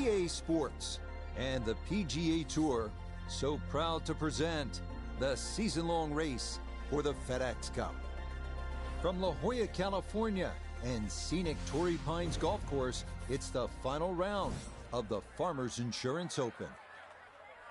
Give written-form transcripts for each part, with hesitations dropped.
EA Sports and the PGA Tour so proud to present the season-long race for the FedEx Cup. From La Jolla, California and scenic Torrey Pines Golf Course, it's the final round of the Farmers Insurance Open.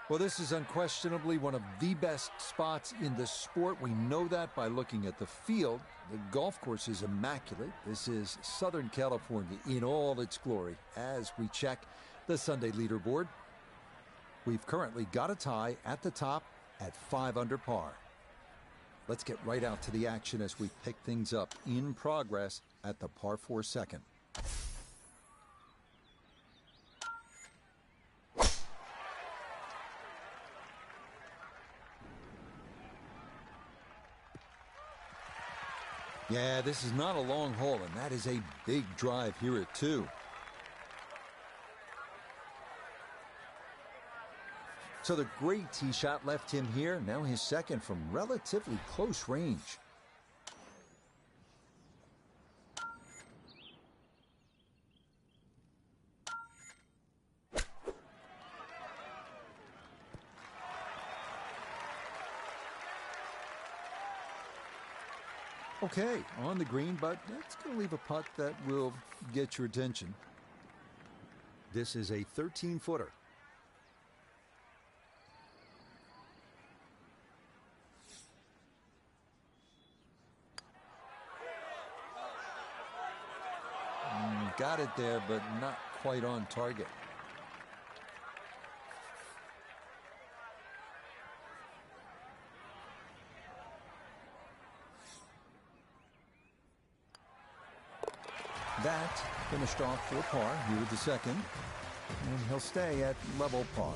Well, this is unquestionably one of the best spots in the sport. We know that by looking at the field. The golf course is immaculate. This is Southern California in all its glory. As we check the Sunday leaderboard, we've currently got a tie at the top at 5 under par. Let's get right out to the action as we pick things up in progress at the par 4 second. Yeah, this is not a long hole, and that is a big drive here at 2. So the great tee shot left him here. Now his second from relatively close range. Okay, on the green, but that's going to leave a putt that will get your attention. This is a 13-footer. Got it there, but not quite on target. That finished off for par here with the second, and he'll stay at level par.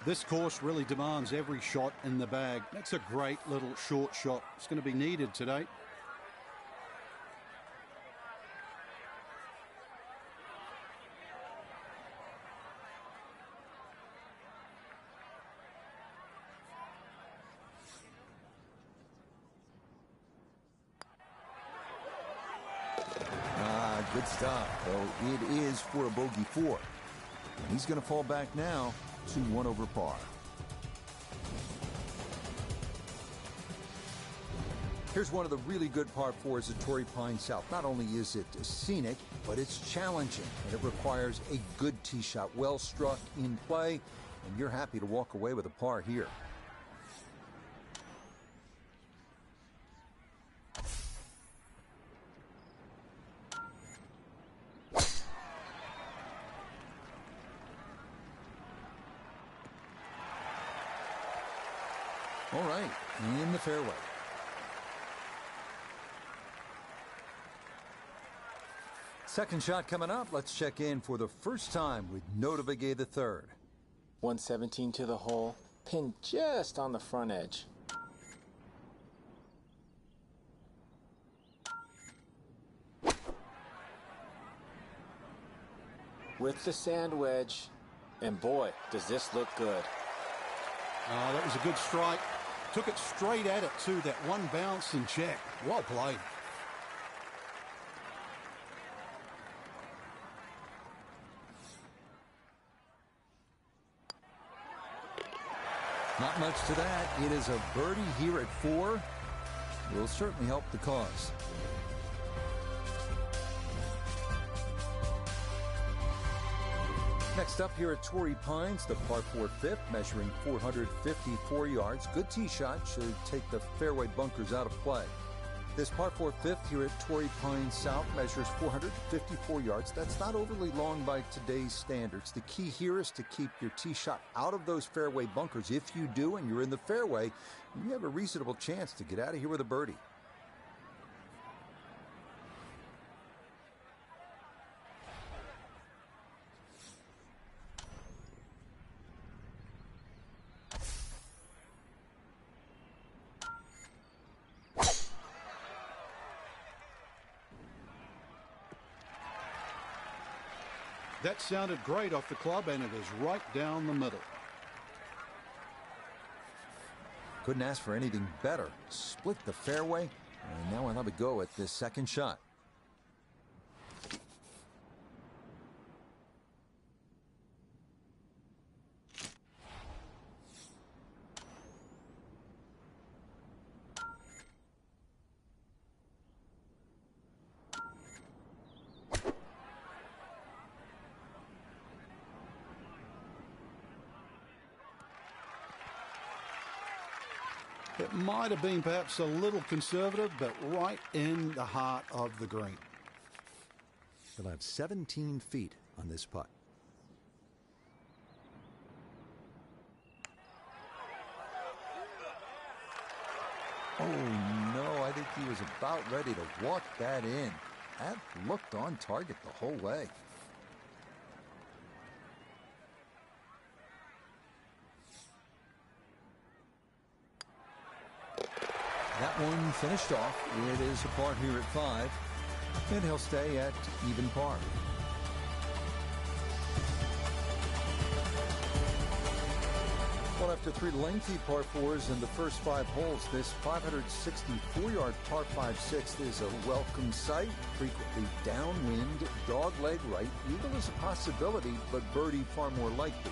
This course really demands every shot in the bag. That's a great little short shot. It's going to be needed today. Good stop, though it is for a bogey 4. He's going to fall back now to 1 over par. Here's one of the really good par 4s at Torrey Pines South. Not only is it scenic, but it's challenging, and it requires a good tee shot, well struck in play, and you're happy to walk away with a par here. All right, in the fairway. Second shot coming up. Let's check in for the first time with Nota Begay the third. 117 to the hole, pin just on the front edge. With the sand wedge, and boy, does this look good. That was a good strike. Took it straight at it, too. That one bounce and check. Well played. Not much to that. It is a birdie here at 4. Will certainly help the cause. Next up here at Torrey Pines, the par 4 fifth, measuring 454 yards. Good tee shot should take the fairway bunkers out of play. This par 4 fifth here at Torrey Pines South measures 454 yards. That's not overly long by today's standards. The key here is to keep your tee shot out of those fairway bunkers. If you do and you're in the fairway, you have a reasonable chance to get out of here with a birdie. That sounded great off the club, and it is right down the middle. Couldn't ask for anything better. Split the fairway, and now I'll have a go at this second shot. It might have been perhaps a little conservative, but right in the heart of the green. He'll have 17 feet on this putt. Oh, no, I think he was about ready to walk that in. That looked on target the whole way. That one finished off. It is a par here at 5, and he'll stay at even par. Well, after 3 lengthy par 4s in the first 5 holes, this 564-yard par 5/6 is a welcome sight. Frequently downwind, dogleg right. Eagle is a possibility, but birdie far more likely.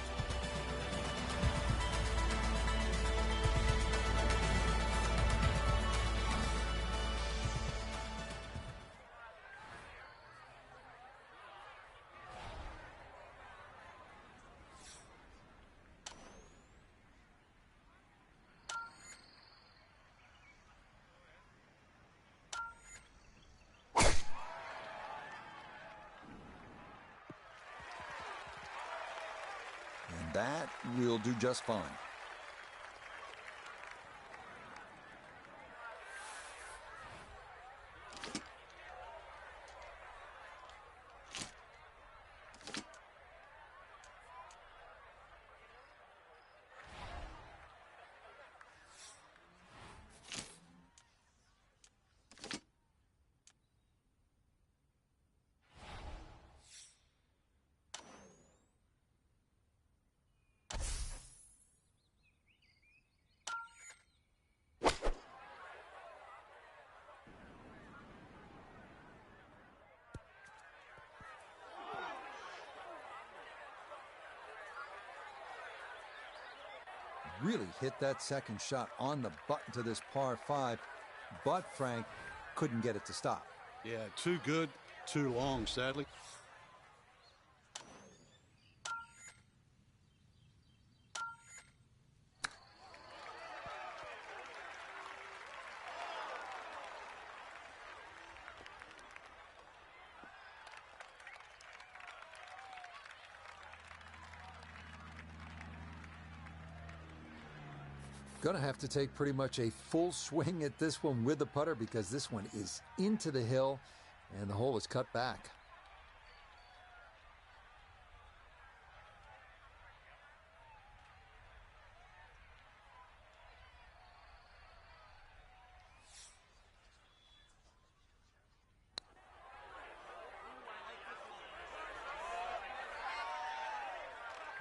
That will do just fine. Really hit that second shot on the button to this par 5, but Frank couldn't get it to stop. Yeah, too good, too long, sadly. Going to have to take pretty much a full swing at this one with the putter because this one is into the hill and the hole is cut back.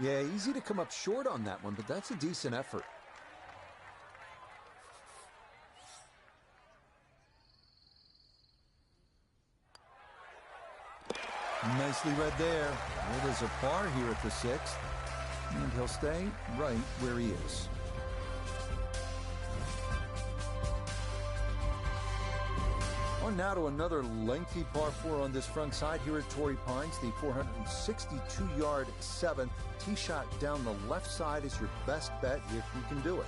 Yeah, easy to come up short on that one, but that's a decent effort. Nicely read there. It is a par here at the 6th, and he'll stay right where he is. On now to another lengthy par 4 on this front side here at Torrey Pines. The 462-yard 7th. Tee shot down the left side is your best bet if you can do it.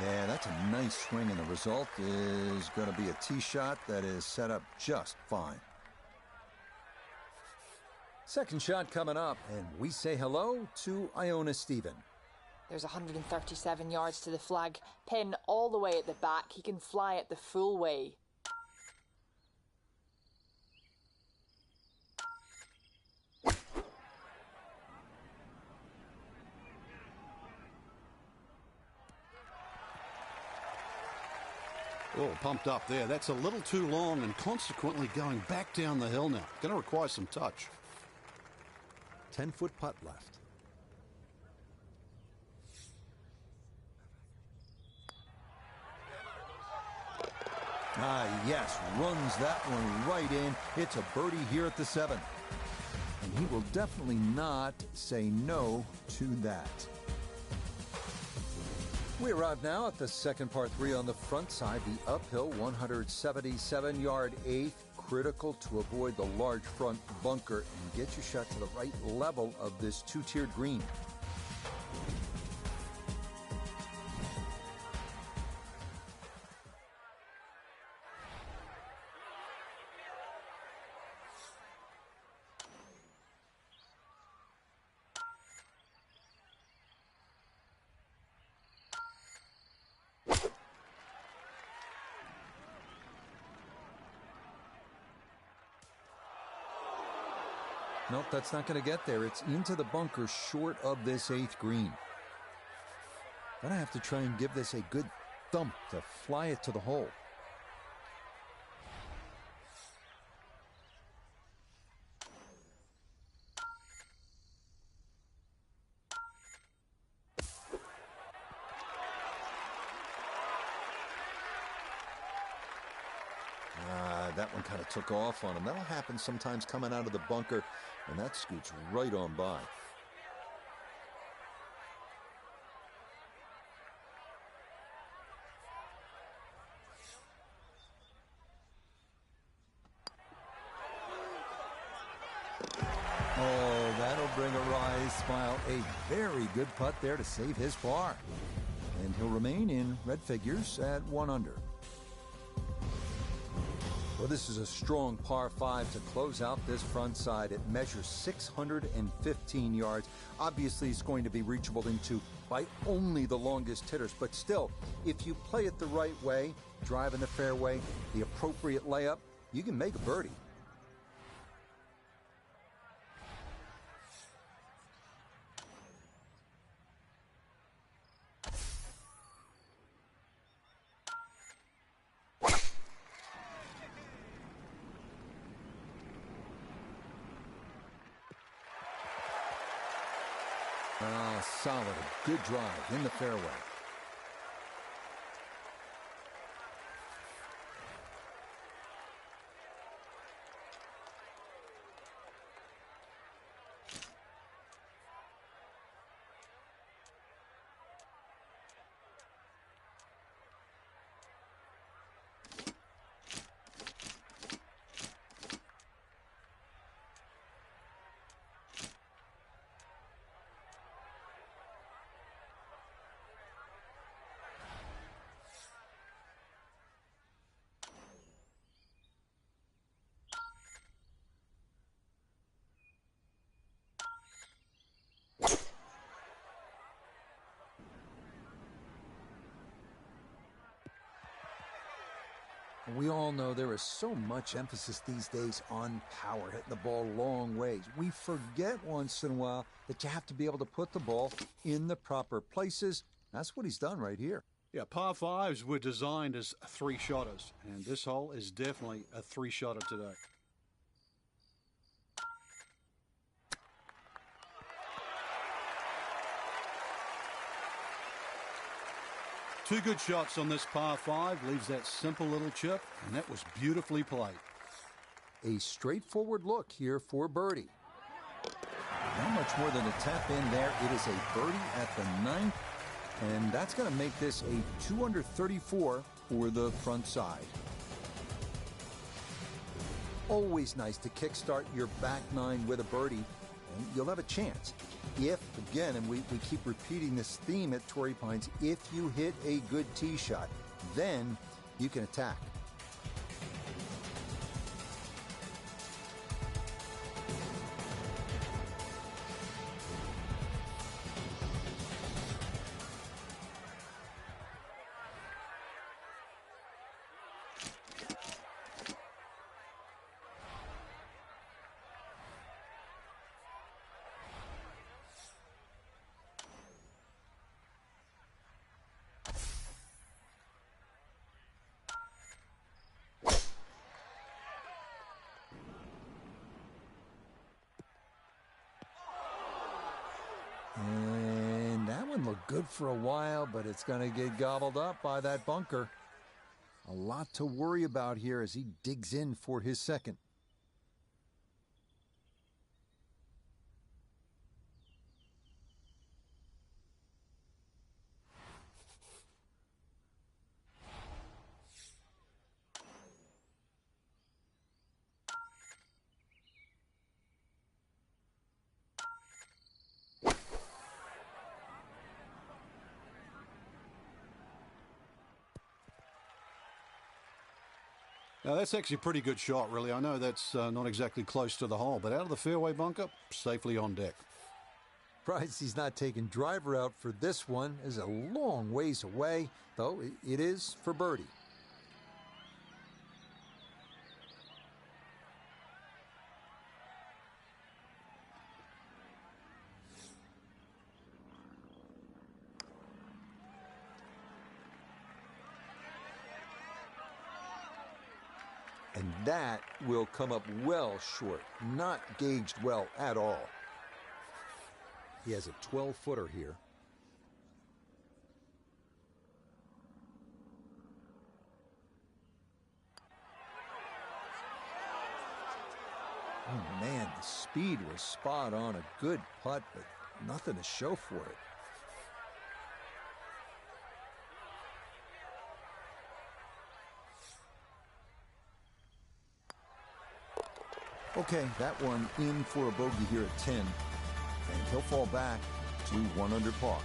Yeah, that's a nice swing, and the result is going to be a tee shot that is set up just fine. Second shot coming up, and we say hello to Iona Stephen. There's 137 yards to the flag. Pin all the way at the back. He can fly it the full way. Oh, pumped up there. That's a little too long and consequently going back down the hill now. Going to require some touch. 10-foot putt left. Yes, runs that one right in. It's a birdie here at the 7th. And he will definitely not say no to that. We arrive now at the second par 3 on the front side. The uphill 177-yard 8th. Critical to avoid the large front bunker and get your shot to the right level of this two-tiered green. Nope, that's not going to get there. It's into the bunker short of this 8th green. Gonna have to try and give this a good thump to fly it to the hole. That one kind of took off on him. That'll happen sometimes coming out of the bunker, and that scoots right on by. Oh, that'll bring a wry smile. A very good putt there to save his par. And he'll remain in red figures at 1 under. Well, this is a strong par 5 to close out this front side. It measures 615 yards. Obviously, it's going to be reachable into by only the longest hitters. But still, if you play it the right way, drive in the fairway, the appropriate layup, you can make a birdie. Solid, a good drive in the fairway. We all know there is so much emphasis these days on power, hitting the ball long ways. We forget once in a while that you have to be able to put the ball in the proper places. That's what he's done right here. Yeah, par fives were designed as three-shotters, and this hole is definitely a three-shotter today. Two good shots on this par five, leaves that simple little chip, and that was beautifully played. A straightforward look here for birdie. Not much more than a tap in there. It is a birdie at the ninth, and that's going to make this a 2 under 34 for the front side. Always nice to kickstart your back nine with a birdie, and you'll have a chance. If, again, and we keep repeating this theme at Torrey Pines, if you hit a good tee shot, then you can attack. And that one looked good for a while, but it's going to get gobbled up by that bunker. A lot to worry about here as he digs in for his second. Now, that's actually a pretty good shot, really. I know that's not exactly close to the hole, but out of the fairway bunker, safely on deck. Surprised he's not taking driver out for this one. Is a long ways away, though it is for birdie. And that will come up well short, not gauged well at all. He has a 12-footer here. Oh man, the speed was spot on. A good putt, but nothing to show for it. Okay, that one in for a bogey here at 10. And he'll fall back to 1 under par.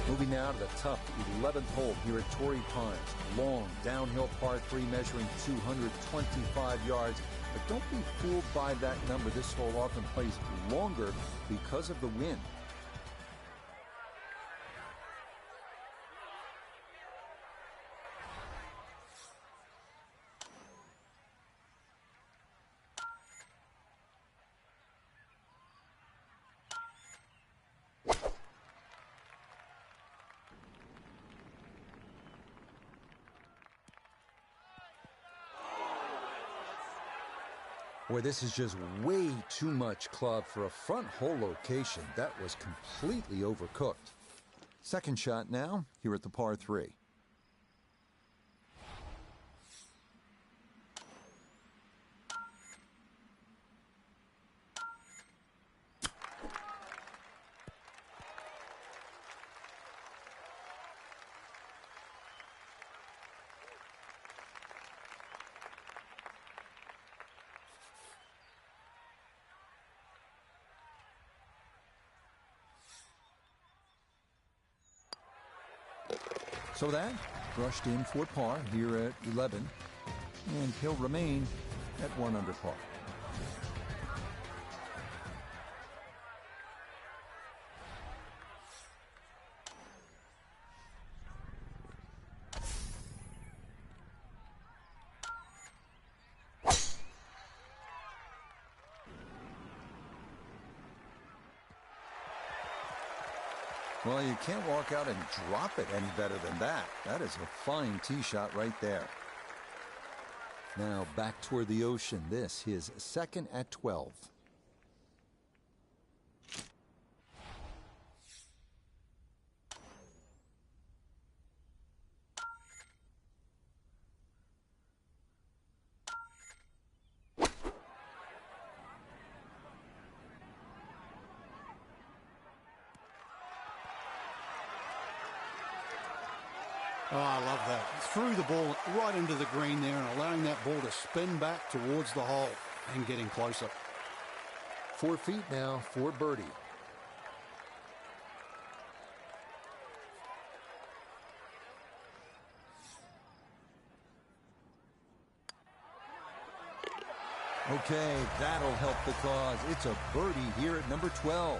Moving now to the tough 11th hole here at Torrey Pines. Long downhill par 3 measuring 225 yards. But don't be fooled by that number. This hole often plays longer because of the wind. Boy, this is just way too much club for a front hole location. That was completely overcooked. Second shot now, here at the par 3. So that brushed in for par here at 11, and he'll remain at 1 under par. Well, you can't walk out and drop it any better than that. That is a fine tee shot right there. Now back toward the ocean. This his second at 12. Oh, I love that. Threw the ball right into the green there and allowing that ball to spin back towards the hole and getting closer. 4 feet now for birdie. Okay, that'll help the cause. It's a birdie here at number 12.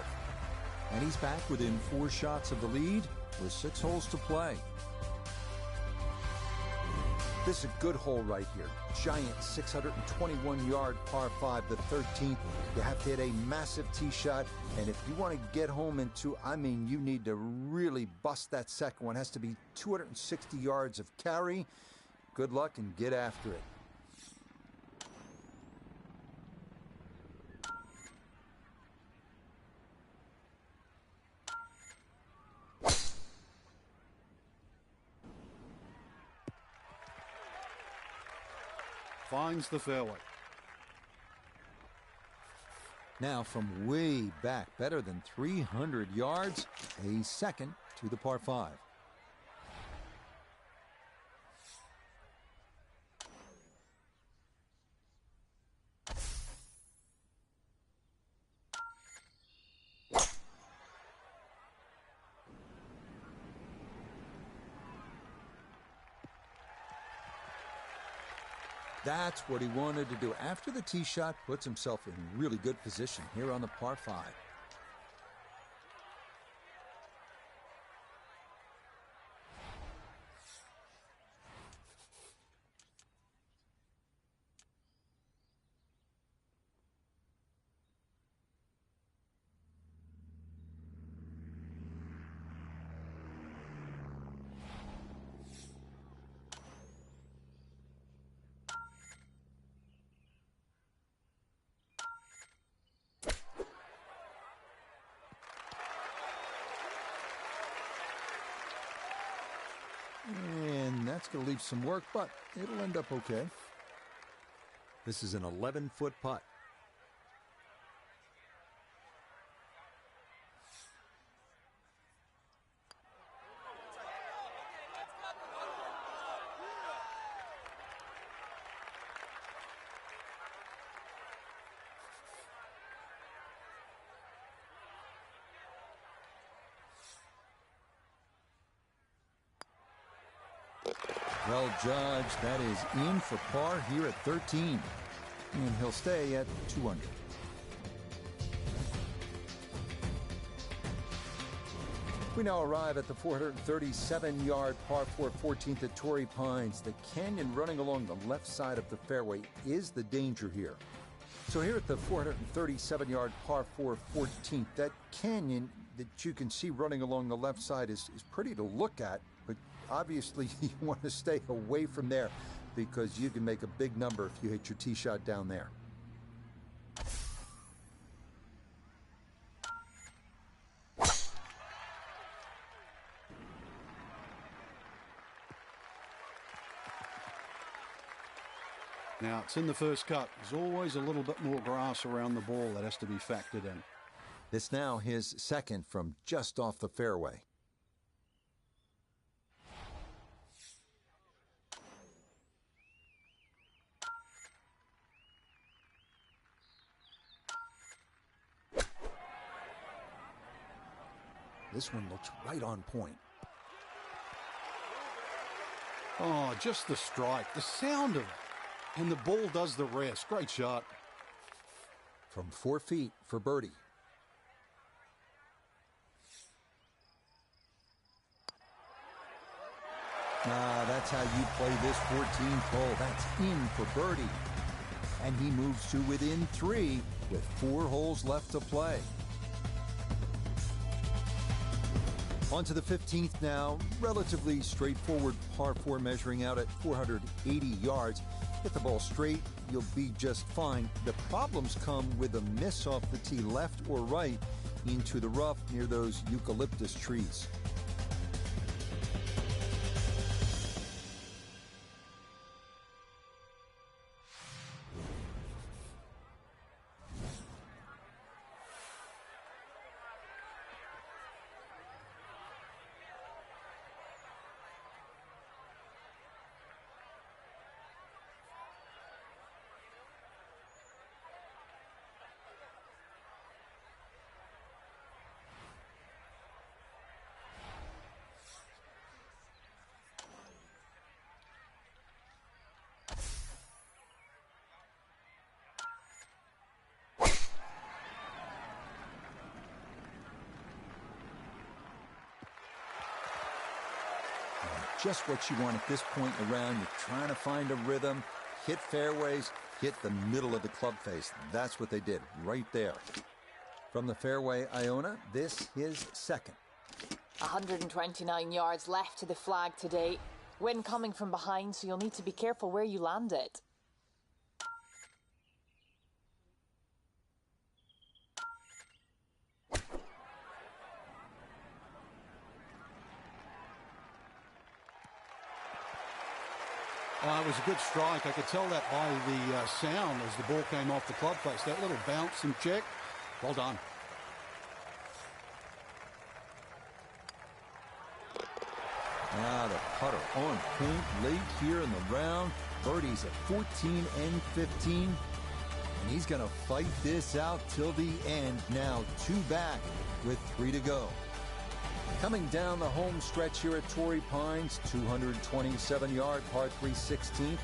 And he's back within 4 shots of the lead with 6 holes to play. This is a good hole right here. Giant 621-yard par 5, the 13th. You have to hit a massive tee shot, and if you want to get home into, you need to really bust that second one. It has to be 260 yards of carry. Good luck and get after it. Finds the fairway. Now from way back, better than 300 yards, a second to the par 5. That's what he wanted to do. After the tee shot, puts himself in really good position here on the par 5. And that's going to leave some work, but it'll end up okay. This is an 11-foot putt. Well judged. That is in for par here at 13. And he'll stay at 2 under. We now arrive at the 437-yard par 4 14th at Torrey Pines. The canyon running along the left side of the fairway is the danger here. So here at the 437-yard par 4 14th, that canyon that you can see running along the left side is pretty to look at, but obviously you want to stay away from there because you can make a big number if you hit your tee shot down there. Now, it's in the first cut. There's always a little bit more grass around the ball that has to be factored in. This now his second from just off the fairway. This one looks right on point. Oh, just the strike, the sound of it. And the ball does the rest. Great shot. From 4 feet for birdie. That's how you play this 14th hole. That's in for birdie. And he moves to within 3 with 4 holes left to play. On to the 15th now. Relatively straightforward par 4 measuring out at 480 yards. Hit the ball straight, you'll be just fine. The problems come with a miss off the tee left or right into the rough near those eucalyptus trees. Just what you want at this point in the round. You're trying to find a rhythm, hit fairways, hit the middle of the club face. That's what they did right there. From the fairway, Iona, this is second. 129 yards left to the flag today. Wind coming from behind, so you'll need to be careful where you land it. Oh, it was a good strike. I could tell that by the sound as the ball came off the club face. That little bounce and check. Well done. Ah, the putter on point late here in the round. Birdie's at 14 and 15. And he's going to fight this out till the end. Now 2 back with 3 to go. Coming down the home stretch here at Torrey Pines, 227-yard par 3 16th.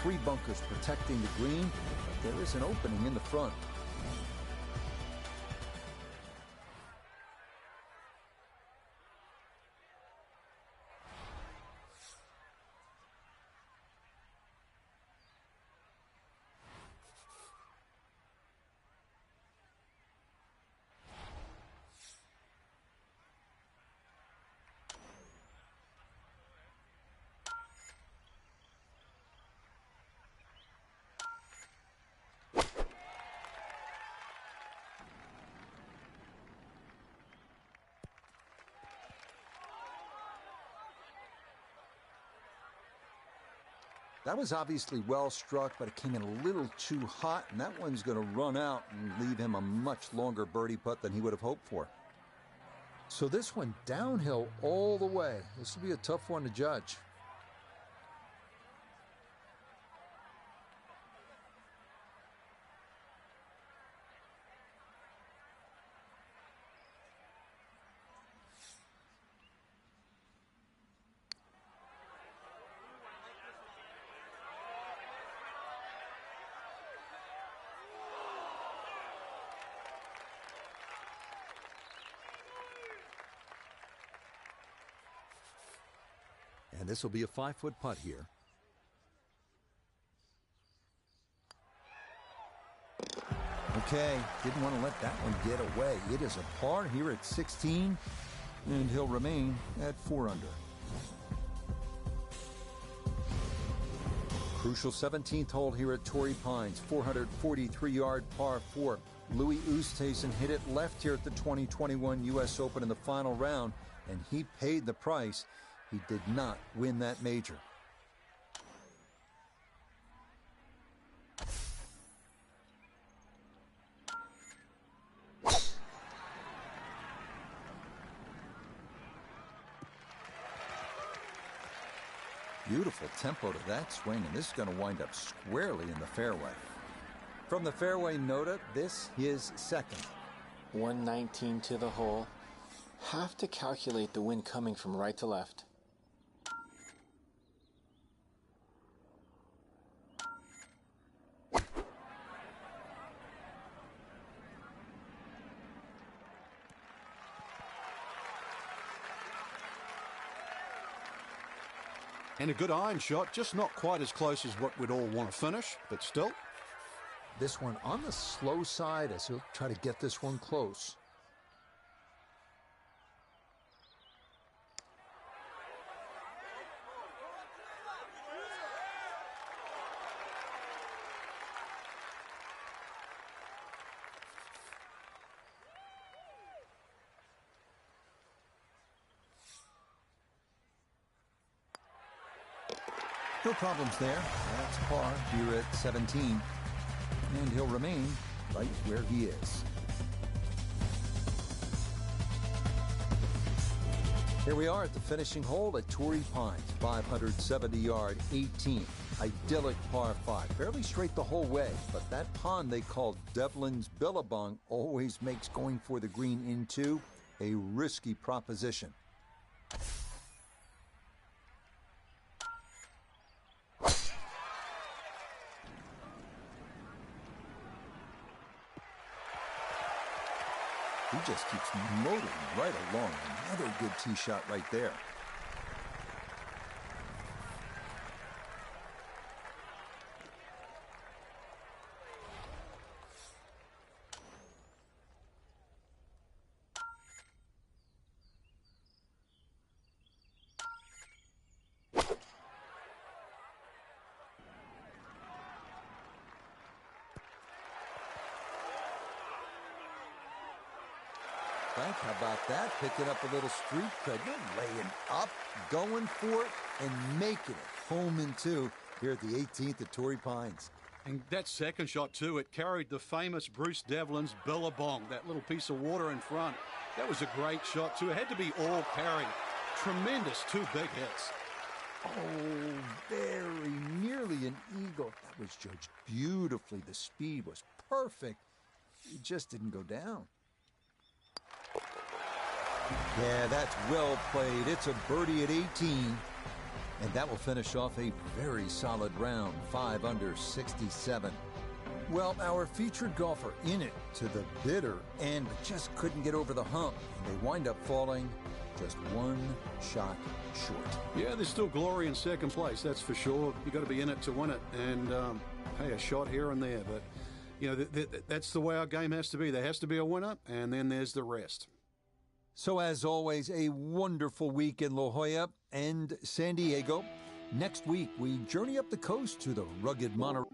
3 bunkers protecting the green, but there is an opening in the front. That was obviously well struck, but it came in a little too hot, and that one's going to run out and leave him a much longer birdie putt than he would have hoped for. So this one downhill all the way. This will be a tough one to judge. And this will be a 5-foot putt here. Okay, didn't want to let that one get away. It is a par here at 16, and he'll remain at 4 under. Crucial 17th hole here at Torrey Pines, 443-yard par 4. Louis Oosthuizen hit it left here at the 2021 U.S. Open in the final round, and he paid the price. He did not win that major. Beautiful tempo to that swing, and this is going to wind up squarely in the fairway. From the fairway nota, this is second. 119 to the hole. Have to calculate the wind coming from right to left. And a good iron shot, just not quite as close as what we'd all want to finish, but still. This one on the slow side as he'll try to get this one close. No problems there. That's par here at 17. And he'll remain right where he is. Here we are at the finishing hole at Torrey Pines, 570-yard 18. Idyllic par 5, fairly straight the whole way, but that pond they call Devlin's Billabong always makes going for the green into a risky proposition. He just keeps motoring right along. Another good tee shot right there. Frank, how about that? Picking up a little street cred. You're laying up, going for it, and making it home in two here at the 18th at Torrey Pines. And that second shot, too, it carried the famous Bruce Devlin's Billabong, that little piece of water in front. That was a great shot, too. It had to be all carry. Tremendous two big hits. Oh, very nearly an eagle. That was judged beautifully. The speed was perfect. It just didn't go down. Yeah, that's well played. It's a birdie at 18. And that will finish off a very solid round, 5 under 67. Well, our featured golfer in it to the bitter end, but just couldn't get over the hump. And they wind up falling just one shot short. Yeah, there's still glory in second place, that's for sure. You got to be in it to win it. And, hey, a shot here and there. But, you know, that's the way our game has to be. There has to be a winner, and then there's the rest. So, as always, a wonderful week in La Jolla and San Diego. Next week, we journey up the coast to the rugged Monterey.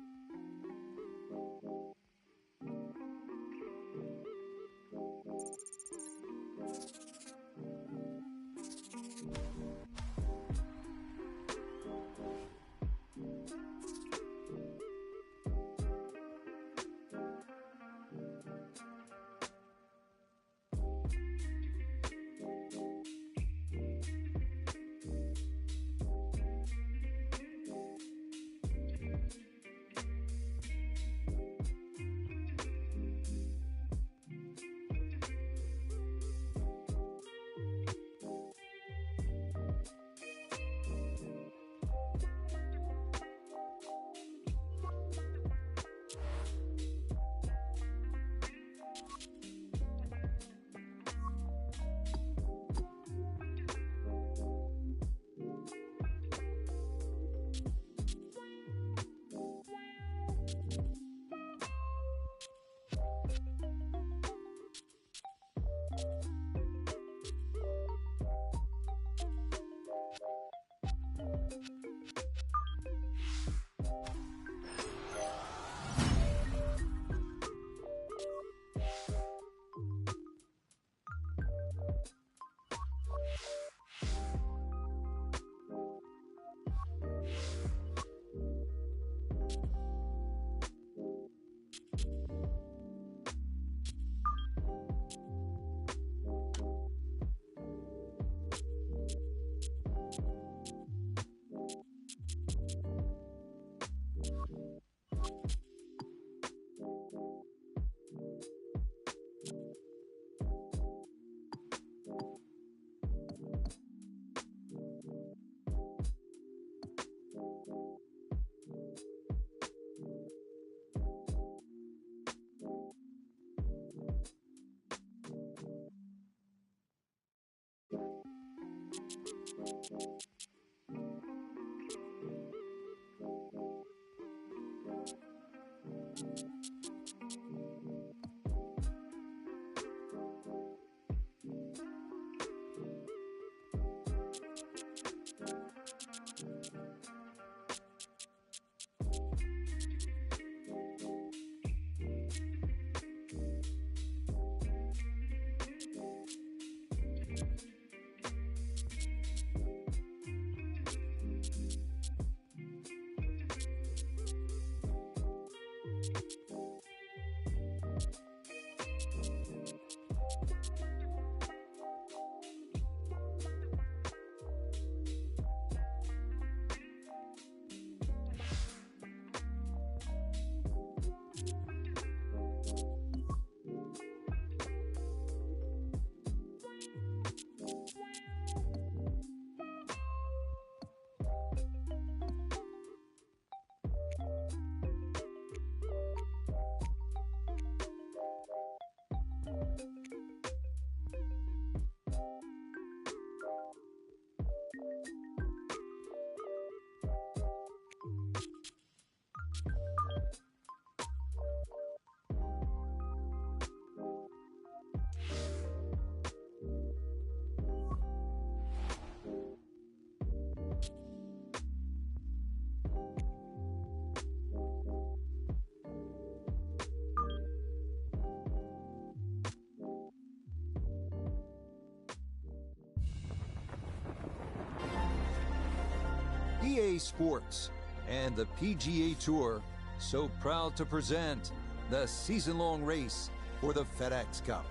EA Sports and the PGA Tour so proud to present the season-long race for the FedEx Cup.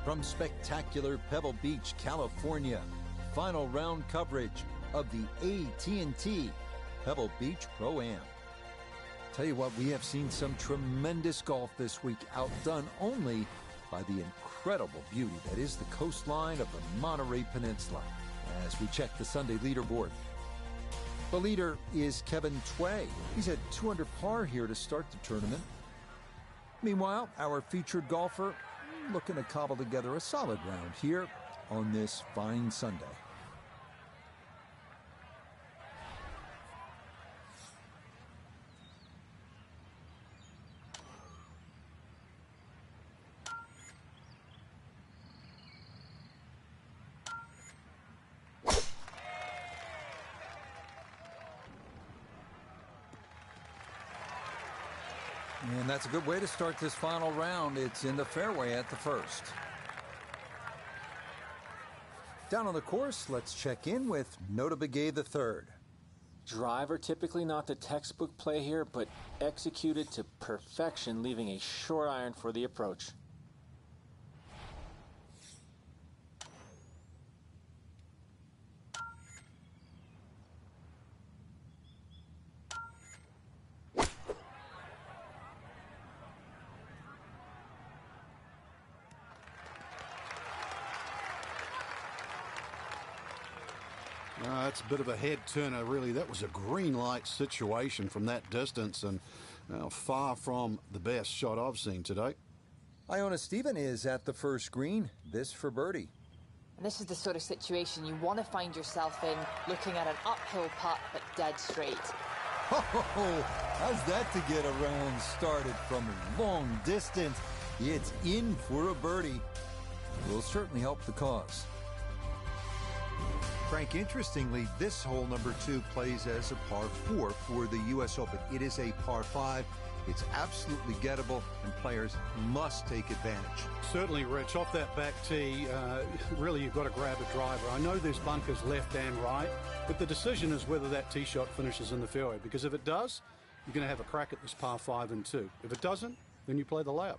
From spectacular Pebble Beach, California, final round coverage of the AT&T Pebble Beach Pro-Am. Tell you what, we have seen some tremendous golf this week, outdone only by the incredible beauty that is the coastline of the Monterey Peninsula. As we check the Sunday leaderboard, the leader is Kevin Tway. He's at 2 under par here to start the tournament. Meanwhile, our featured golfer looking to cobble together a solid round here on this fine Sunday. And that's a good way to start this final round. It's in the fairway at the first. Down on the course, let's check in with Nota Begay III. Driver typically not the textbook play here, but executed to perfection, leaving a short iron for the approach. That's a bit of a head turner, really. That was a green light situation from that distance, and far from the best shot I've seen today. Iona Stephen is at the first green. This for birdie. And this is the sort of situation you want to find yourself in, looking at an uphill putt but dead straight. Oh, how's that to get a round started from long distance? It's in for a birdie. Will certainly help the cause. Frank, interestingly, this hole number 2 plays as a par 4 for the U.S. Open. It is a par 5. It's absolutely gettable, and players must take advantage. Certainly, Rich. Off that back tee, really you've got to grab a driver. I know there's bunkers left and right, but the decision is whether that tee shot finishes in the fairway, because if it does, you're going to have a crack at this par 5 and 2. If it doesn't, then you play the layup.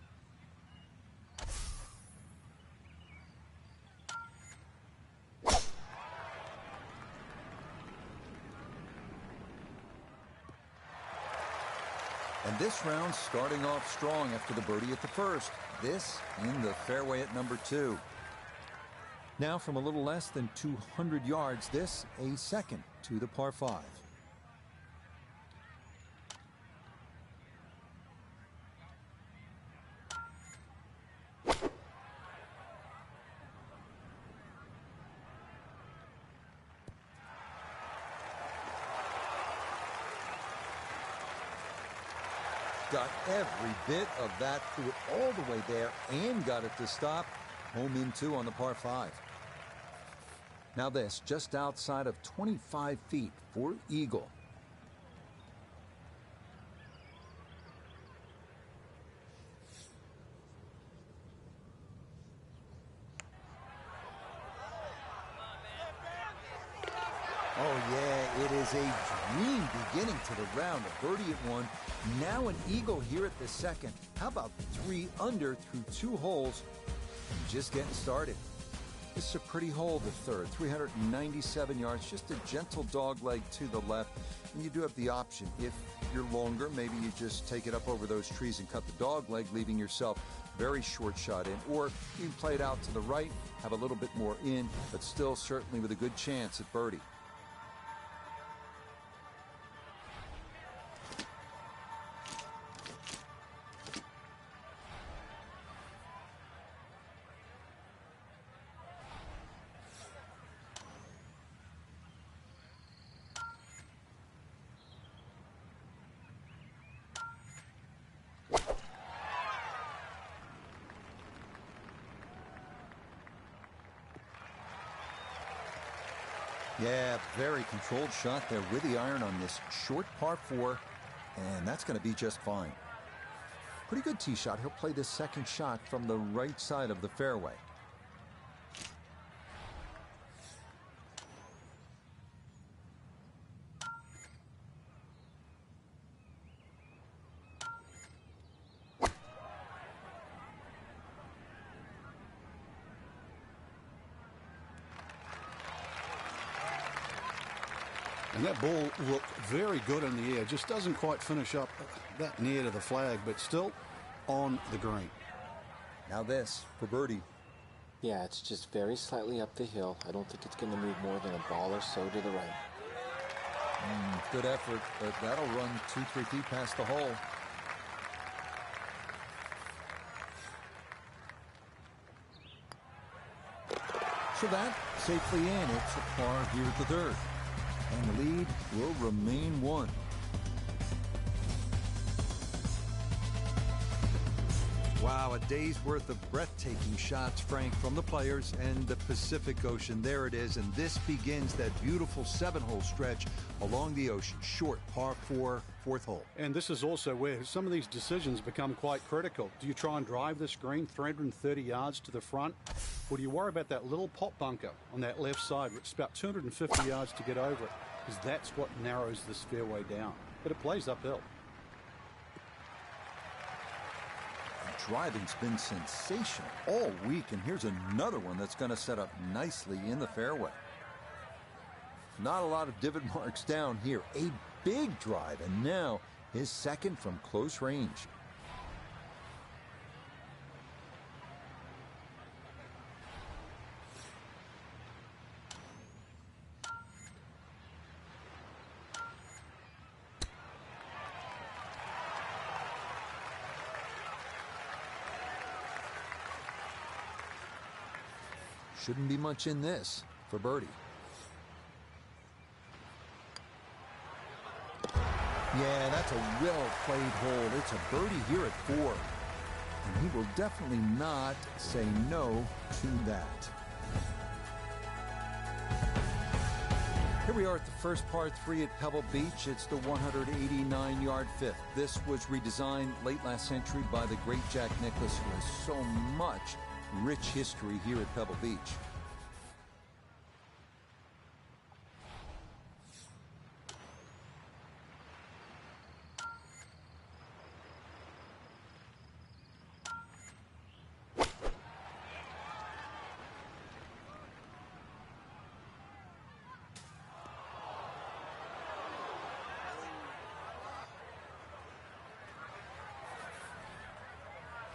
And this round starting off strong after the birdie at the first. This in the fairway at number 2. Now from a little less than 200 yards, this a second to the par 5. Got every bit of that, threw it all the way there and got it to stop. Home in 2 on the par 5. Now this, just outside of 25 feet for eagle. Oh yeah, it is a dream beginning to the round. A birdie at 1, now an eagle here at the second. How about 3 under through 2 holes? And just getting started. This is a pretty hole, the third. 397 yards, just a gentle dog leg to the left. And you do have the option. If you're longer, maybe you just take it up over those trees and cut the dog leg, leaving yourself very short shot in. Or you can play it out to the right, have a little bit more in, but still certainly with a good chance at birdie. Yeah, very controlled shot there with the iron on this short par 4, and that's going to be just fine. Pretty good tee shot. He'll play this second shot from the right side of the fairway. And that ball looked very good in the air. Just doesn't quite finish up that near to the flag, but still on the green. Now this for birdie. Yeah, it's just very slightly up the hill. I don't think it's going to move more than a ball or so to the right. Good effort, but that'll run 2-3 feet past the hole. So that safely in. It's a par here at the third. And the lead will remain 1. Wow, a day's worth of breathtaking shots, Frank, from the players and the Pacific Ocean. There it is, and this begins that beautiful 7-hole stretch along the ocean. Short, par 4, 4th hole. And this is also where some of these decisions become quite critical. Do you try and drive this green 330 yards to the front? Or do you worry about that little pot bunker on that left side, which is about 250 yards to get over it? Because that's what narrows this fairway down. But it plays uphill. Driving's been sensational all week, and here's another one that's going to set up nicely in the fairway. Not a lot of divot marks down here. A big drive, and now his second from close range. Shouldn't be much in this for birdie. Yeah, that's a well-played hole. It's a birdie here at 4. And he will definitely not say no to that. Here we are at the first par 3 at Pebble Beach. It's the 189-yard fifth. This was redesigned late last century by the great Jack Nicklaus, who has so much rich history here at Pebble Beach.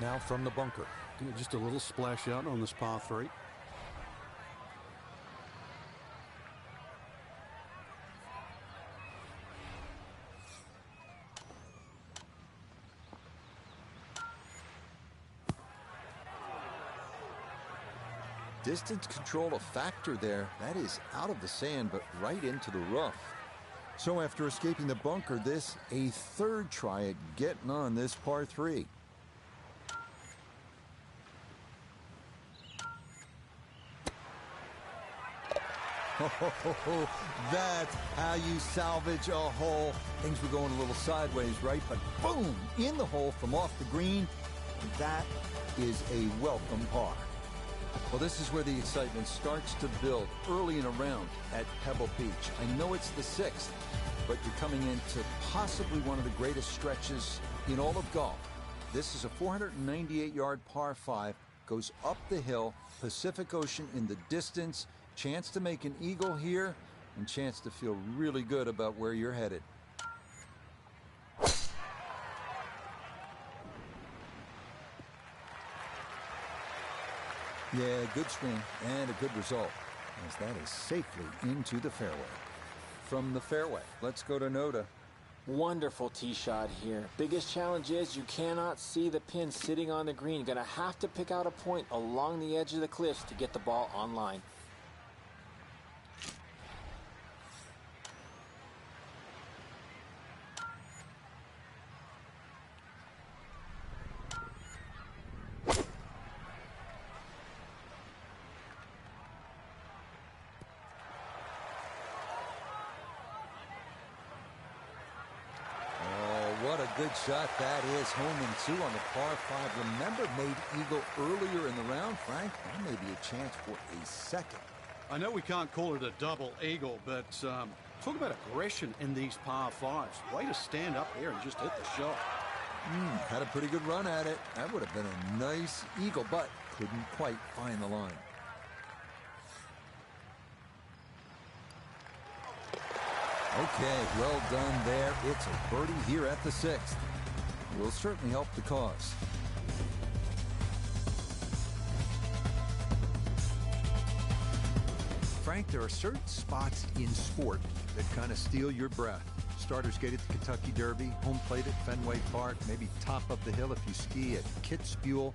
Now from the bunker. Just a little splash out on this par 3. Distance control a factor there. That is out of the sand, but right into the rough. So after escaping the bunker, this a third try at getting on this par 3. That's how you salvage a hole. Things were going a little sideways, right? But boom, in the hole from off the green. That is a welcome par. Well, this is where the excitement starts to build early in a round at Pebble Beach. I know it's the 6th, but you're coming into possibly one of the greatest stretches in all of golf. This is a 498-yard par 5, goes up the hill, Pacific Ocean in the distance. Chance to make an eagle here, and chance to feel really good about where you're headed. Yeah, good swing and a good result, as that is safely into the fairway. From the fairway, let's go to Noda. Wonderful tee shot here. Biggest challenge is you cannot see the pin sitting on the green. You're going to have to pick out a point along the edge of the cliffs to get the ball on line. What a good shot that is. Home and 2 on the par 5. Remember, made eagle earlier in the round, Frank. That may be a chance for a second. I know we can't call it a double eagle, but talk about aggression in these par 5s. Way to stand up there and just hit the shot. Had a pretty good run at it. That would have been a nice eagle, but couldn't quite find the line. Okay, well done there. It's a birdie here at the 6th. Will certainly help the cause. Frank, there are certain spots in sport that kind of steal your breath. Starters gate at the Kentucky Derby, home plate at Fenway Park, maybe top of the hill if you ski at Kitzbühel,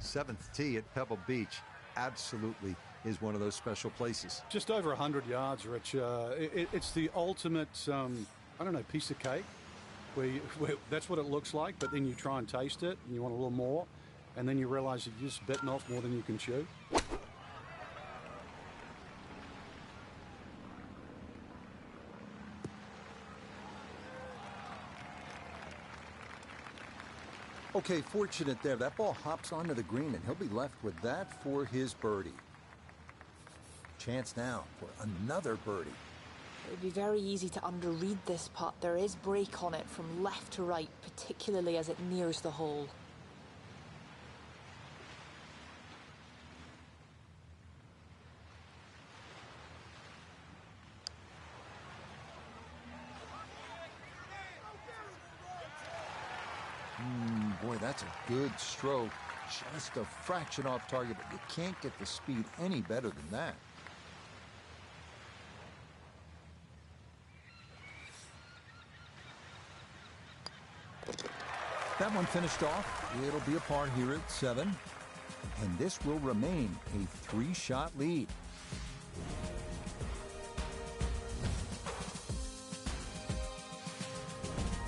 7th tee at Pebble Beach. Absolutely is one of those special places. Just over 100 yards, Rich. It's the ultimate, I don't know, piece of cake. Where that's what it looks like, but then you try and taste it, and you want a little more, and then you realize you've just bitten off more than you can chew. Okay, fortunate there. That ball hops onto the green, and he'll be left with that for his birdie. Chance now for another birdie. It would be very easy to underread this putt. There is break on it from left to right, particularly as it nears the hole. Boy, that's a good stroke. Just a fraction off target, but you can't get the speed any better than that. That one finished off. It'll be a par here at 7. And this will remain a 3-shot lead.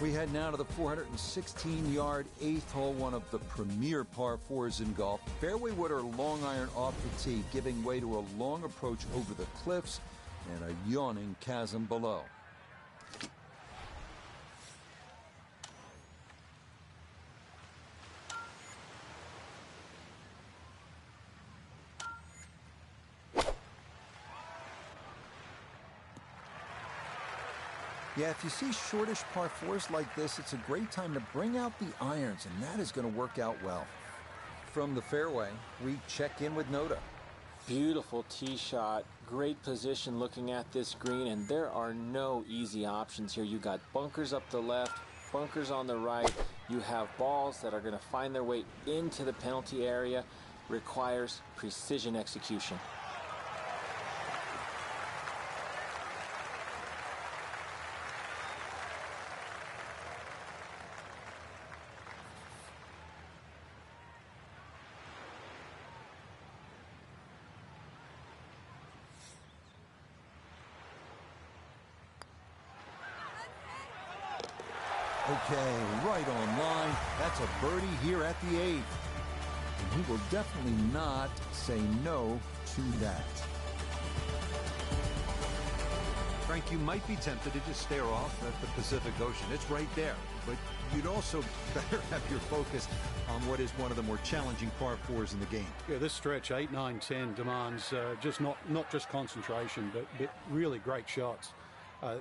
We head now to the 416-yard 8th hole, one of the premier par 4s in golf. Fairway wood or long iron off the tee, giving way to a long approach over the cliffs and a yawning chasm below. Yeah, if you see shortish par 4s like this, it's a great time to bring out the irons, and that is going to work out well. From the fairway, we check in with Noda. Beautiful tee shot, great position looking at this green, and there are no easy options here. You got bunkers up the left, bunkers on the right. You have balls that are going to find their way into the penalty area. Requires precision execution. Okay, right on line. That's a birdie here at the 8th. And he will definitely not say no to that. Frank, you might be tempted to just stare off at the Pacific Ocean. It's right there. But you'd also better have your focus on what is one of the more challenging par 4s in the game. Yeah, this stretch, 8, 9, 10, demands just not just concentration, but really great shots.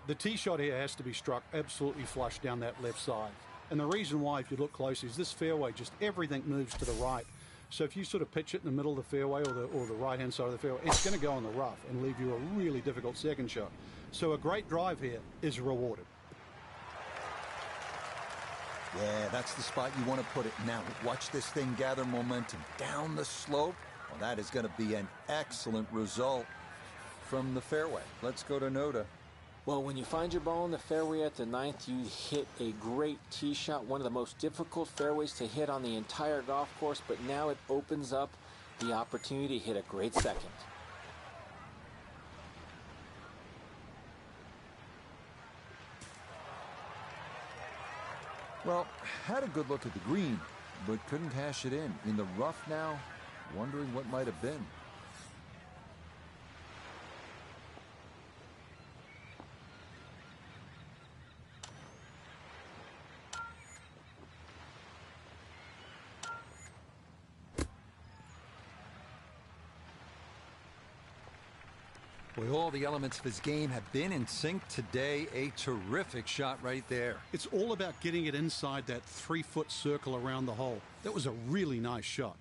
The tee shot here has to be struck absolutely flush down that left side. And the reason why, if you look closely, is this fairway, just everything moves to the right. So if you sort of pitch it in the middle of the fairway or the right-hand side of the fairway, it's going to go on the rough and leave you a really difficult second shot. So a great drive here is rewarded. Yeah, that's the spot you want to put it. Now, watch this thing gather momentum down the slope. Well, that is going to be an excellent result from the fairway. Let's go to Noda. Well, when you find your ball in the fairway at the 9th, you hit a great tee shot, one of the most difficult fairways to hit on the entire golf course, but now it opens up the opportunity to hit a great second. Well, had a good look at the green, but couldn't cash it in. In the rough now, wondering what might have been. Boy, all the elements of his game have been in sync today. A terrific shot right there. It's all about getting it inside that 3-foot circle around the hole. That was a really nice shot.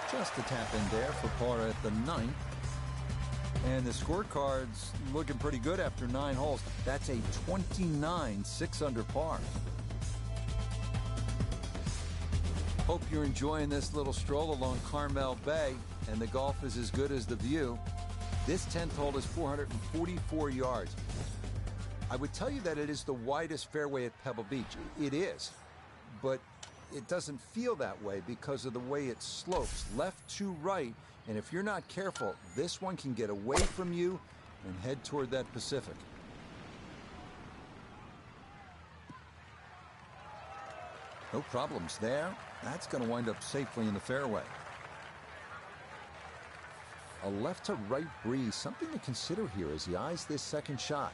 Just a tap in there for par at the 9th. And the scorecard's looking pretty good after 9 holes. That's a 29 6-under par. Hope you're enjoying this little stroll along Carmel Bay, and the golf is as good as the view. This 10th hole is 444 yards. I would tell you that it is the widest fairway at Pebble Beach. It is, but it doesn't feel that way because of the way it slopes left to right. And if you're not careful, this one can get away from you and head toward that Pacific. No problems there. That's going to wind up safely in the fairway. A left to right breeze, something to consider here as he eyes this second shot.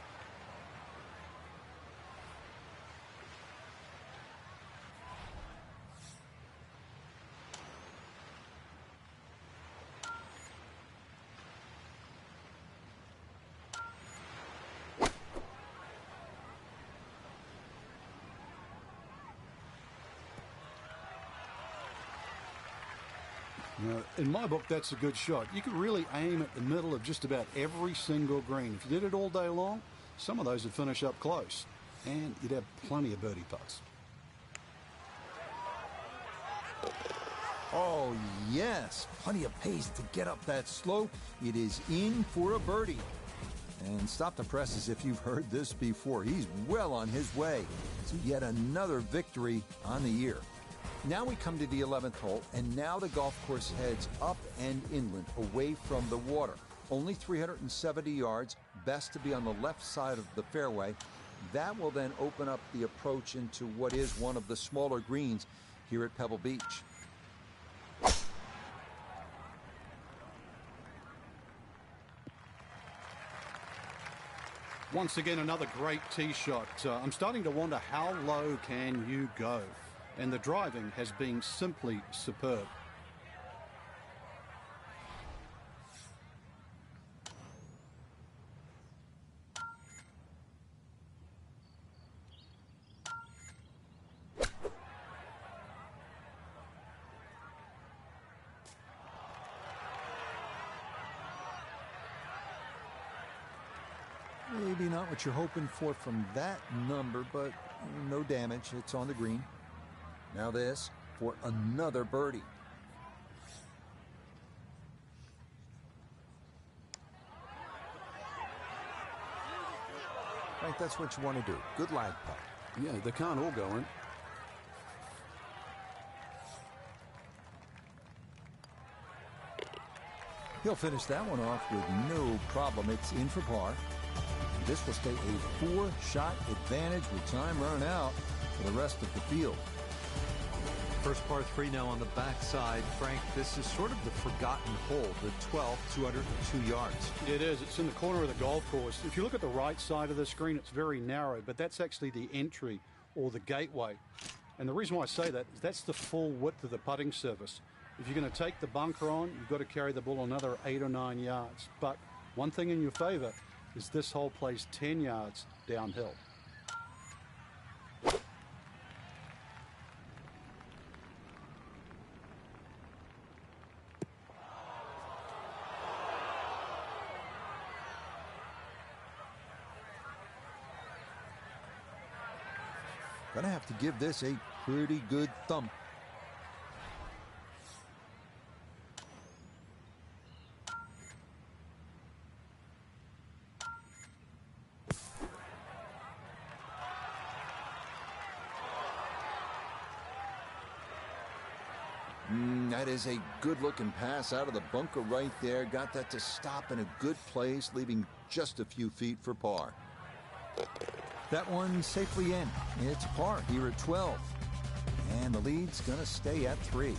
Now, in my book, that's a good shot. You could really aim at the middle of just about every single green. If you did it all day long, some of those would finish up close, and you'd have plenty of birdie putts. Oh, yes. Plenty of pace to get up that slope. It is in for a birdie. And stop the press as if you've heard this before. He's well on his way to yet another victory on the year. Now we come to the 11th hole, and now the golf course heads up and inland, away from the water. Only 370 yards, best to be on the left side of the fairway. That will then open up the approach into what is one of the smaller greens here at Pebble Beach. Once again, another great tee shot. I'm starting to wonder, how low can you go? And the driving has been simply superb. Maybe not what you're hoping for from that number, but no damage. It's on the green. Now this for another birdie. Right, that's what you want to do. Good lag putt. Yeah, they can't all go in. He'll finish that one off with no problem. It's in for par. This will stay a 4-shot advantage with time running out for the rest of the field. First par 3 now on the backside. Frank, this is sort of the forgotten hole, the 12th, 202 yards. It is. It's in the corner of the golf course. If you look at the right side of the screen, it's very narrow, but that's actually the entry or the gateway. And the reason why I say that is that's the full width of the putting surface. If you're going to take the bunker on, you've got to carry the ball another 8 or 9 yards. But one thing in your favor is this hole plays 10 yards downhill. Gonna have to give this a pretty good thump. That is a good-looking pass out of the bunker right there. Got that to stop in a good place, leaving just a few feet for par. That one safely in. It's par here at 12. And the lead's going to stay at 3.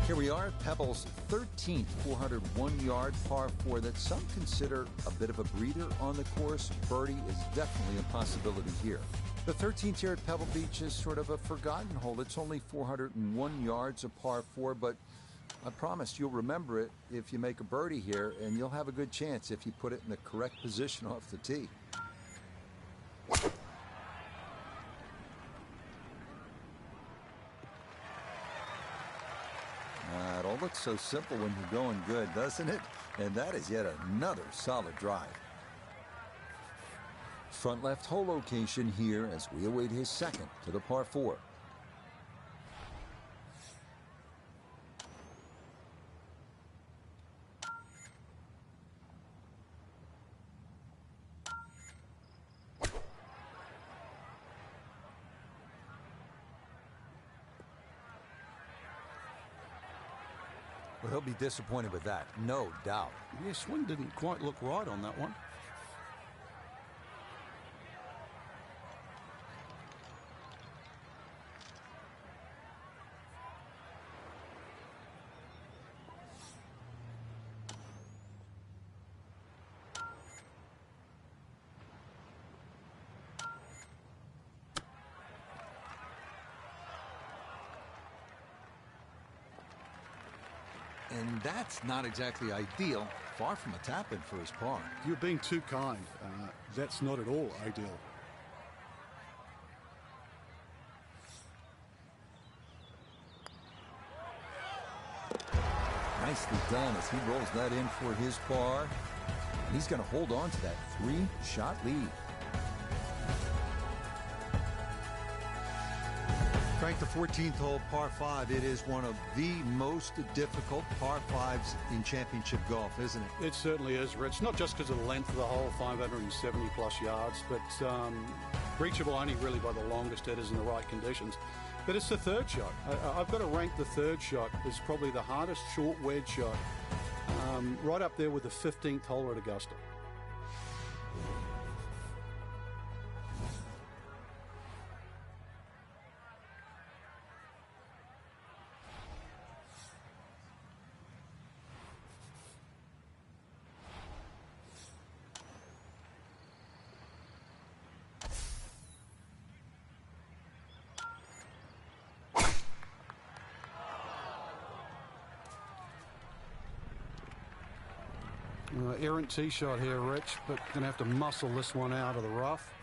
Here we are at Pebble's 13th 401-yard par 4 that some consider a bit of a breather on the course. Birdie is definitely a possibility here. The 13th here at Pebble Beach is sort of a forgotten hole. It's only 401 yards of par 4, but I promise you'll remember it if you make a birdie here, and you'll have a good chance if you put it in the correct position off the tee. That'll looks so simple when you're going good, doesn't it? And that is yet another solid drive. Front left hole location here as we await his second to the par 4. Well, he'll be disappointed with that, no doubt. Yeah, swing didn't quite look right on that one. And that's not exactly ideal. Far from a tap-in for his par. You're being too kind. That's not at all ideal. Nicely done as he rolls that in for his par. And he's going to hold on to that 3-shot lead. Frank, the 14th hole, par 5, it is one of the most difficult par 5s in championship golf, isn't it? It certainly is, Rich. Not just because of the length of the hole, 570 plus yards, but reachable only really by the longest hitters in the right conditions. But it's the third shot. I've got to rank the third shot as probably the hardest short wedge shot, right up there with the 15th hole at Augusta. Errant tee shot here, Rich, but going to have to muscle this one out of the rough.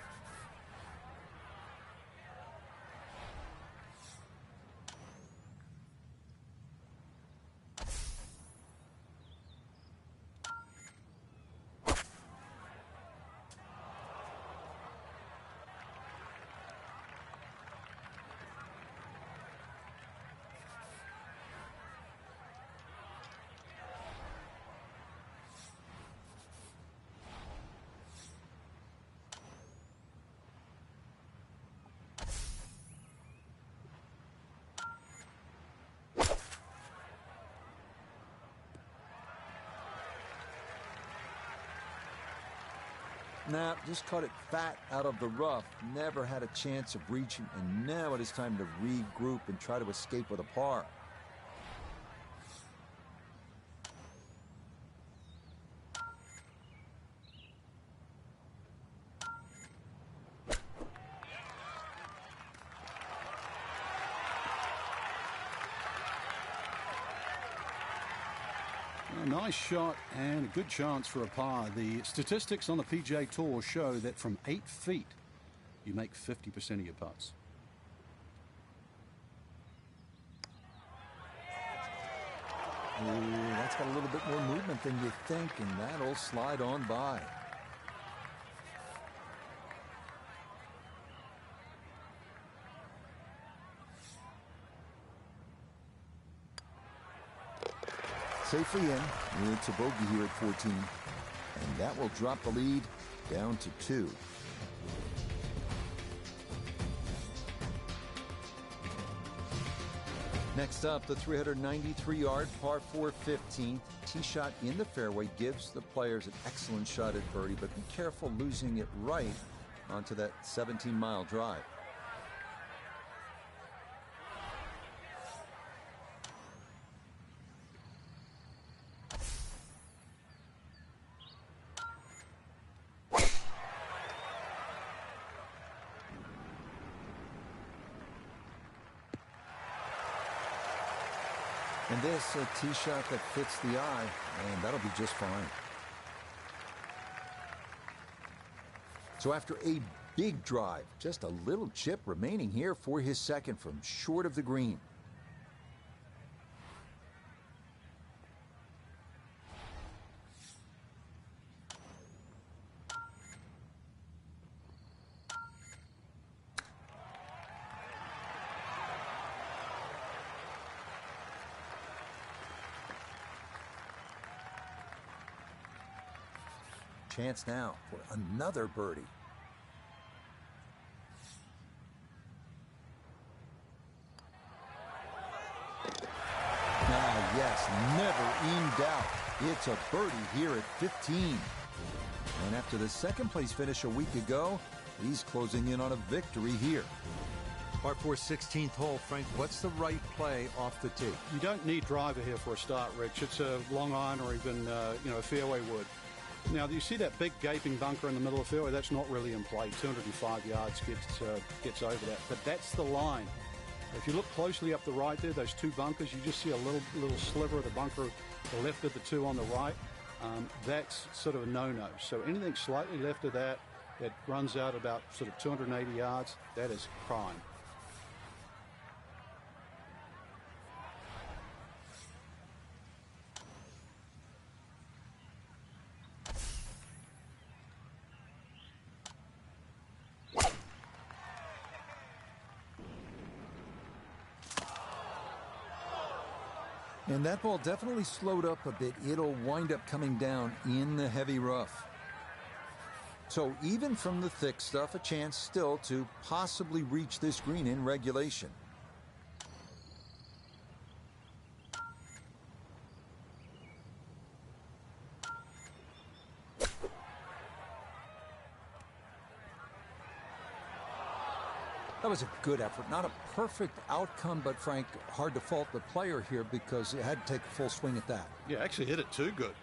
Now, just caught it fat out of the rough. Never had a chance of reaching, and now it is time to regroup and try to escape with a par. A nice shot and a good chance for a par. The statistics on the PGA Tour show that from 8 feet, you make 50% of your putts. Ooh, that's got a little bit more movement than you think, and that'll slide on by. Safely in. It's a bogey here at 14. And that will drop the lead down to 2. Next up, the 393-yard par 4 15th tee shot in the fairway gives the players an excellent shot at birdie, but be careful losing it right onto that 17-mile drive. And this, a tee shot that fits the eye, and that'll be just fine. So after a big drive, just a little chip remaining here for his second from short of the green. Chance now for another birdie. Yes, never in doubt. It's a birdie here at 15. And after the second place finish a week ago, he's closing in on a victory here. Par 4 16th hole, Frank, what's the right play off the tee? You don't need driver here for a start, Rich. It's a long iron or even, a fairway wood. Now, you see that big gaping bunker in the middle of the fairway? That's not really in play. 205 yards gets over that. But that's the line. If you look closely up the right there, those two bunkers, you just see a little sliver of the bunker, the left of the two on the right. That's sort of a no-no. So anything slightly left of that runs out about sort of 280 yards, that is prime. And that ball definitely slowed up a bit. It'll wind up coming down in the heavy rough. So even from the thick stuff, a chance still to possibly reach this green in regulation. That was a good effort. Not a perfect outcome, but Frank, hard to fault the player here because it had to take a full swing at that. Yeah, actually hit it too good.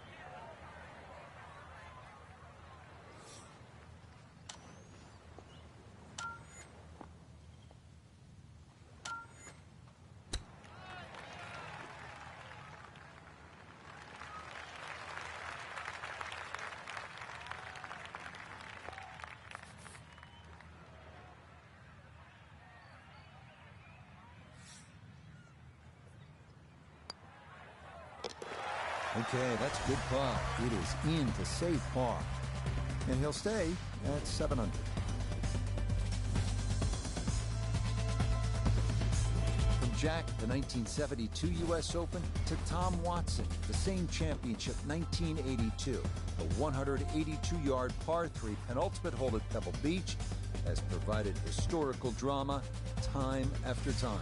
Okay, that's good par. It is in to save par. And he'll stay at 7 under. From Jack, the 1972 U.S. Open, to Tom Watson, the same championship, 1982. The 182-yard par 3 penultimate hole at Pebble Beach has provided historical drama time after time.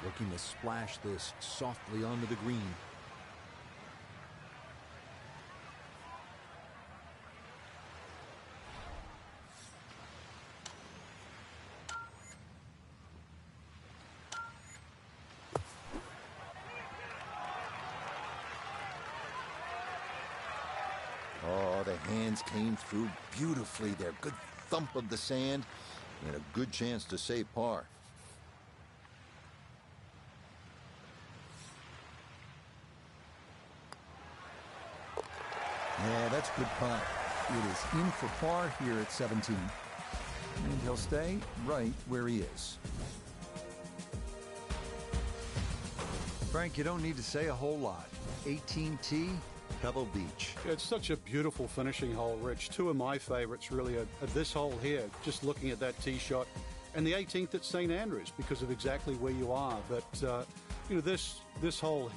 Looking to splash this softly onto the green. Oh, the hands came through beautifully there. Good thump of the sand and a good chance to save par. Yeah, that's good putt. It is in for par here at 17. And he'll stay right where he is. Frank, you don't need to say a whole lot. 18T, Pebble Beach. It's such a beautiful finishing hole, Rich. Two of my favorites really are this hole here, just looking at that tee shot, and the 18th at St. Andrews because of exactly where you are. But, this hole,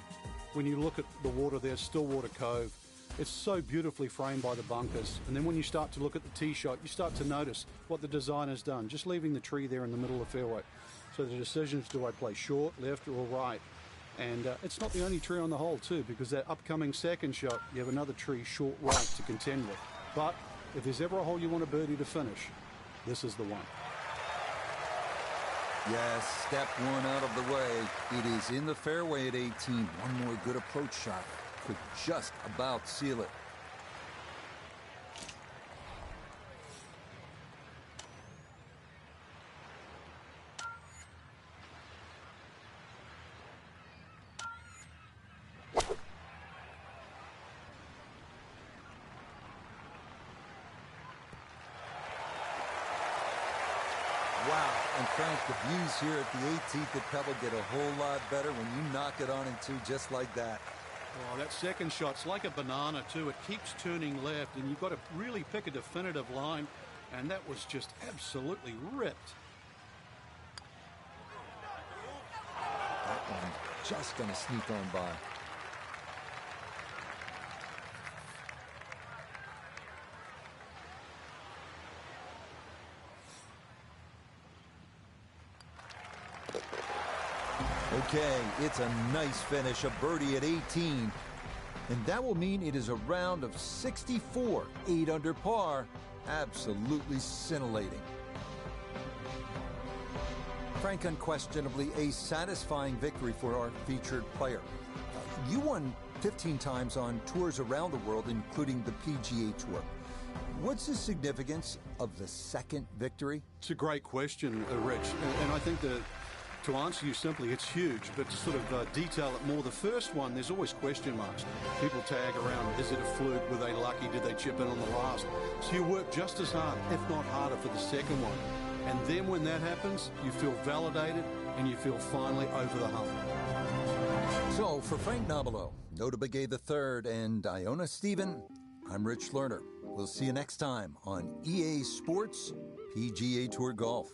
when you look at the water there, Stillwater Cove, it's so beautifully framed by the bunkers. And then when you start to look at the tee shot, you start to notice what the designer's done, just leaving the tree there in the middle of the fairway. So the decision is, do I play short, left, or right? And it's not the only tree on the hole, too, because that upcoming second shot, you have another tree short right to contend with. But if there's ever a hole you want a birdie to finish, this is the one. Yes, step one out of the way. It is in the fairway at 18. One more good approach shot could just about seal it. Wow. And Frank, the views here at the 18th at Pebble get a whole lot better when you knock it on in two just like that. Oh, that second shot's like a banana, too. It keeps turning left, and you've got to really pick a definitive line, and that was just absolutely ripped. That one just going to sneak on by. Okay, it's a nice finish, a birdie at 18. And that will mean it is a round of 64, 8 under par. Absolutely scintillating. Frank, unquestionably a satisfying victory for our featured player. You won 15 times on tours around the world, including the PGA Tour. What's the significance of the second victory? It's a great question, Rich, and I think that to answer you simply, it's huge, but to sort of detail it more, the first one, there's always question marks. People tag around, is it a fluke? Were they lucky? Did they chip in on the last? So you work just as hard, if not harder, for the second one. And then when that happens, you feel validated and you feel finally over the hump. So for Frank Nobilo, Nota Begay III, and Iona Stephen, I'm Rich Lerner. We'll see you next time on EA Sports PGA Tour Golf.